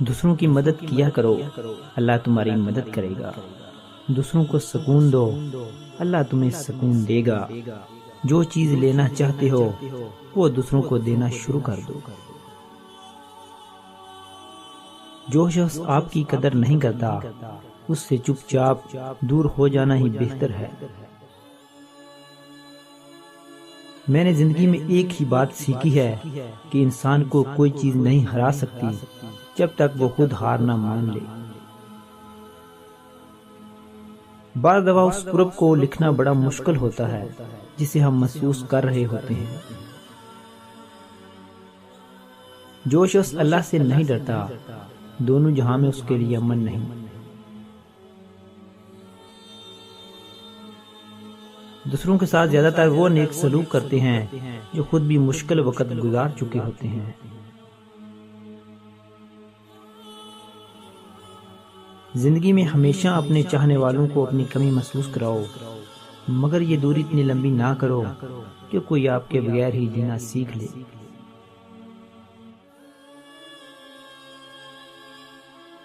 دوسروں کی مدد کیا کرو، اللہ تمہاری مدد کرے گا۔ دوسروں کو سکون دو، اللہ تمہیں سکون دے گا۔ جو چیز لینا چاہتے ہو وہ دوسروں کو دینا شروع کر دو۔ جو شخص آپ کی قدر نہیں کرتا اس سے چپ چاپ دور ہو جانا ہی بہتر ہے۔ میں نے زندگی میں ایک ہی بات سیکھی ہے کہ انسان کو کوئی چیز نہیں ہرا سکتی جب تک وہ خود ہار نہ مان لے۔ بعض دفعہ اس قرب کو لکھنا بڑا مشکل ہوتا ہے جسے ہم محسوس کر رہے ہوتے ہیں۔ جو شخص اللہ سے نہیں ڈرتا دونوں جہاں میں اس کے لیے امن نہیں۔ دوسروں کے ساتھ زیادہ تر وہ نیک سلوک کرتے ہیں جو خود بھی مشکل وقت گزار چکے ہوتے ہیں۔ زندگی میں ہمیشہ اپنے چاہنے والوں کو اپنی کمی محسوس کراؤ، مگر یہ دوری اتنی لمبی نہ کرو کہ کوئی آپ کے بغیر ہی جینا سیکھ لے۔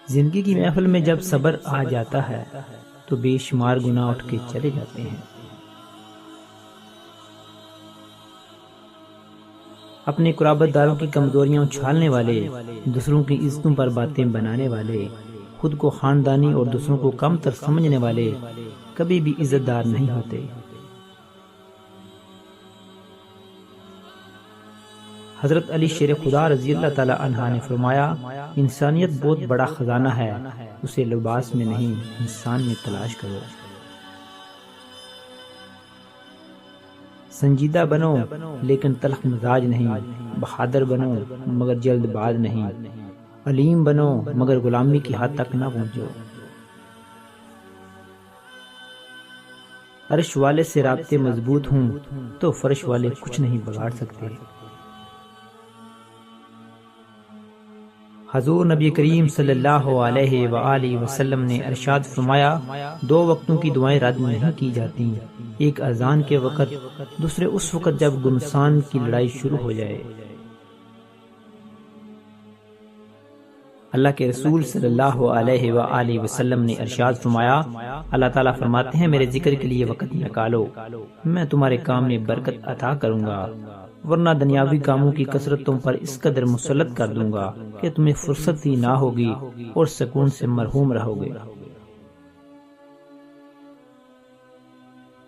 زندگی کی محفل میں جب صبر آ جاتا ہے تو بے شمار گناہ اٹھ کے چلے جاتے ہیں۔ اپنے قرابت داروں کی کمزوریاں اچھالنے والے، دوسروں کی عزتوں پر باتیں بنانے والے، خود کو خاندانی اور دوسروں کو کم تر سمجھنے والے کبھی بھی عزت دار نہیں ہوتے۔ حضرت علی شیر خدا رضی اللہ تعالی عنہ نے فرمایا، انسانیت بہت بڑا خزانہ ہے، اسے لباس میں نہیں انسان میں تلاش کرو۔ سنجیدہ بنو لیکن تلخ مزاج نہیں، بہادر بنو مگر جلد باز نہیں، علیم بنو مگر غلامی کی حد تک نہ پہنچو۔ عرش والے سے رابطے مضبوط ہوں تو فرش والے کچھ نہیں بگاڑ سکتے۔ حضور نبی کریم صلی اللہ علیہ وآلہ وسلم نے ارشاد فرمایا، دو وقتوں کی دعائیں رد نہیں کی جاتی، ایک اذان کے وقت، دوسرے اس وقت جب گمسان کی لڑائی شروع ہو جائے۔ اللہ کے رسول صلی اللہ علیہ وآلہ وسلم نے ارشاد فرمایا، اللہ تعالیٰ فرماتے ہیں میرے ذکر کے لیے وقت نکالو، میں تمہارے کام میں برکت عطا کروں گا، ورنہ دنیاوی کاموں کی کثرت تم پر اس قدر مسلط کر دوں گا کہ تمہیں فرصت ہی نہ ہوگی اور سکون سے مرحوم رہو گے۔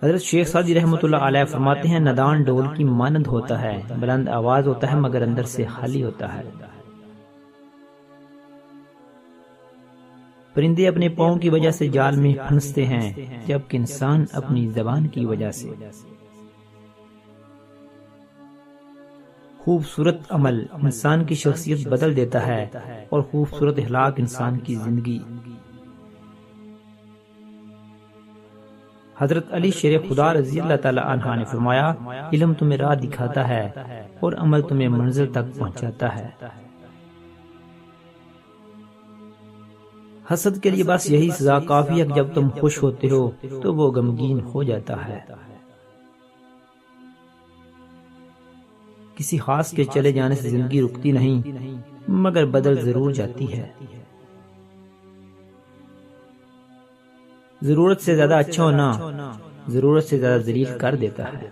حضرت شیخ سعدی رحمۃ اللہ علیہ فرماتے ہیں، ندان ڈول کی مانند ہوتا ہے، بلند آواز ہوتا ہے مگر اندر سے خالی ہوتا ہے۔ پرندے اپنے پاؤں کی وجہ سے جال میں پھنستے ہیں جبکہ انسان اپنی زبان کی وجہ سے۔ خوبصورت عمل انسان کی شخصیت بدل دیتا ہے اور خوبصورت اخلاق انسان کی زندگی۔ حضرت علی شیر خدا رضی اللہ تعالی عنہ نے فرمایا، علم تمہیں راہ دکھاتا ہے اور عمل تمہیں منزل تک پہنچاتا ہے۔ حسد کے لیے بس یہی سزا کافی ہے کہ جب تم خوش ہوتے ہو تو وہ غمگین ہو جاتا ہے۔ کسی خاص کے چلے جانے سے زندگی رکتی نہیں مگر بدل ضرور جاتی ہے۔ ضرورت سے زیادہ اچھا ہونا ضرورت سے زیادہ ذلیل کر دیتا ہے۔